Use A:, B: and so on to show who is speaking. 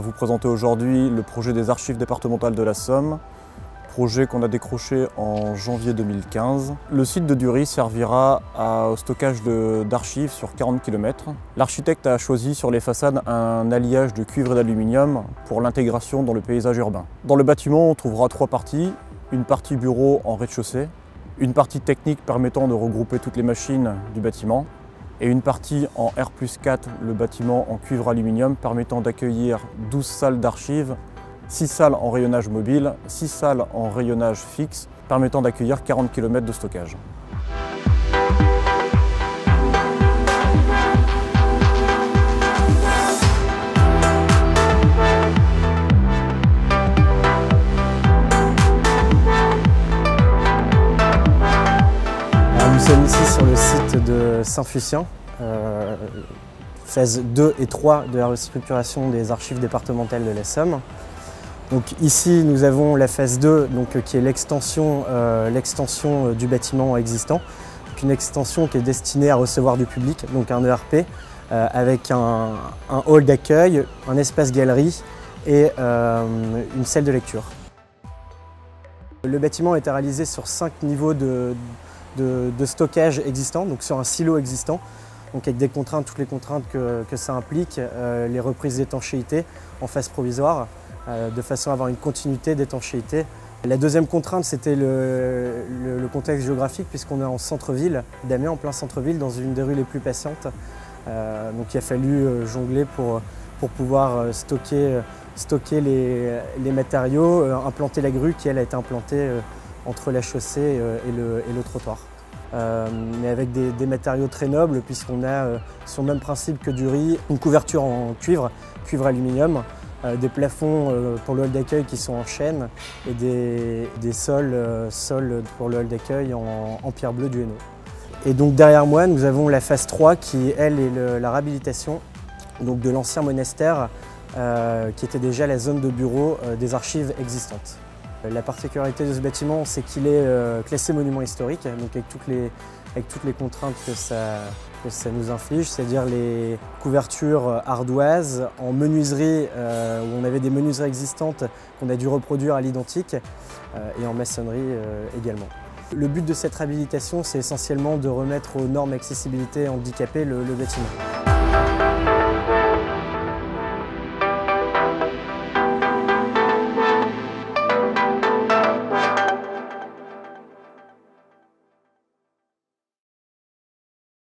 A: va vous présenter aujourd'hui le projet des archives départementales de la Somme, projet qu'on a décroché en janvier 2015. Le site de Dury servira au stockage d'archives sur 40 km. L'architecte a choisi sur les façades un alliage de cuivre et d'aluminium pour l'intégration dans le paysage urbain. Dans le bâtiment, on trouvera trois parties. Une partie bureau en rez-de-chaussée, une partie technique permettant de regrouper toutes les machines du bâtiment et une partie en R+4, le bâtiment en cuivre-aluminium permettant d'accueillir 12 salles d'archives, 6 salles en rayonnage mobile, 6 salles en rayonnage fixe, permettant d'accueillir 40 km de stockage.
B: Nous sommes ici sur le site de Saint-Fucien, phase 2 et 3 de la restructuration des archives départementales de la Somme. Donc ici nous avons la phase 2 qui est l'extension du bâtiment existant. Donc une extension qui est destinée à recevoir du public, donc un ERP avec un hall d'accueil, un espace galerie et une salle de lecture. Le bâtiment a été réalisé sur 5 niveaux de stockage existant, donc sur un silo existant, donc avec des contraintes, toutes les contraintes que ça implique, les reprises d'étanchéité en phase provisoire, de façon à avoir une continuité d'étanchéité. La deuxième contrainte, c'était le contexte géographique, puisqu'on est en centre-ville, d'Amiens, en plein centre-ville, dans une des rues les plus patientes. Donc il a fallu jongler pour pouvoir stocker les matériaux, implanter la grue qui elle a été implantée entre la chaussée et le trottoir. Mais avec des matériaux très nobles, puisqu'on a, sur le même principe que Dury, une couverture en cuivre-aluminium, des plafonds pour le hall d'accueil qui sont en chêne et des sols pour le hall d'accueil en pierre bleue du Hainaut. Et donc derrière moi, nous avons la phase 3 qui, elle, est la réhabilitation donc, de l'ancien monastère qui était déjà la zone de bureau des archives existantes. La particularité de ce bâtiment, c'est qu'il est classé monument historique, donc avec toutes les contraintes que ça nous inflige, c'est-à-dire les couvertures ardoises en menuiserie, où on avait des menuiseries existantes qu'on a dû reproduire à l'identique, et en maçonnerie également. Le but de cette réhabilitation, c'est essentiellement de remettre aux normes accessibilité handicapée le bâtiment.